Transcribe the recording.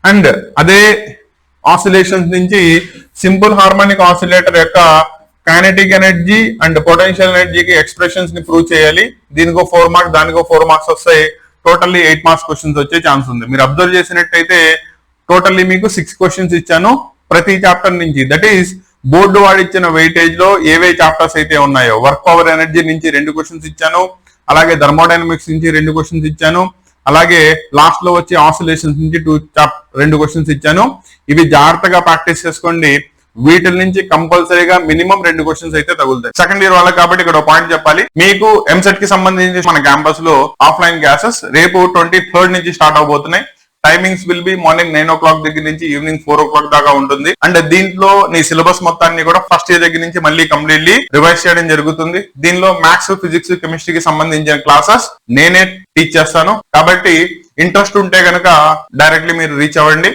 And అదే oscillations నుంచి simple harmonic oscillator యొక్క కైనెటిక్ ఎనర్జీ అండ్ పొటెన్షియల్ ఎనర్జీకి ఎక్స్ప్రెషన్స్ ని ప్రూవ్ చేయాలి. దీనికో 4 మార్క్స్, దానికో 4 మార్క్స్ వస్తాయి. టోటల్లీ 8 మార్క్స్ క్వశ్చన్స్ వచ్చే ఛాన్స్ ఉంది. మీరు అబ్జర్వ్ చేసినట్టయితే టోటల్లీ మీకు 6 క్వశ్చన్స్ ఇచ్చాను ప్రతి చాప్టర్ నుంచి. దట్ ఈస్ బోర్డు వాడు ఇచ్చిన వెయిటేజ్ లో ఏవే చాప్టర్స్ అయితే ఉన్నాయో, వర్క్ పవర్ ఎనర్జీ నుంచి 2 క్వశ్చన్స్ ఇచ్చాను, అలాగే థర్మోడైనమిక్స్ నుంచి 2 క్వశ్చన్స్ ఇచ్చాను, అలాగే లాస్ట్ లో వచ్చే ఆసిలేషన్స్ నుంచి 2 క్వశ్చన్స్ ఇచ్చాను. ఇవి జాగ్రత్తగా ప్రాక్టీస్ చేసుకోండి. వీటి నుంచి కంపల్సరీగా మినిమం 2 క్వశ్చన్స్ అయితే తగులుతాయి. సెకండ్ ఇయర్ వాళ్ళకి కాబట్టి ఇక్కడ పాయింట్ చెప్పాలి, మీకు ఎంసెట్ కి సంబంధించి మన క్యాంపస్ లో ఆఫ్లైన్ క్లాసెస్ రేపు 23rd నుంచి స్టార్ట్ అవబోతున్నాయి. Timings will be morning 9 o'clock దగ్గర నుంచి ఈవినింగ్ 4 o'clock దాకా ఉంటుంది. అండ్ దీంట్లో నీ సిలబస్ మొత్తాన్ని కూడా ఫస్ట్ ఇయర్ దగ్గర నుంచి మళ్ళీ కంప్లీట్లీ రివైజ్ చేయడం జరుగుతుంది. దీనిలో మ్యాథ్స్, ఫిజిక్స్, కెమిస్ట్రీకి సంబంధించిన క్లాసెస్ నేనే టీచ్ చేస్తాను. కాబట్టి ఇంట్రెస్ట్ ఉంటే కనుక డైరెక్ట్లీ మీరు రీచ్ అవ్వండి.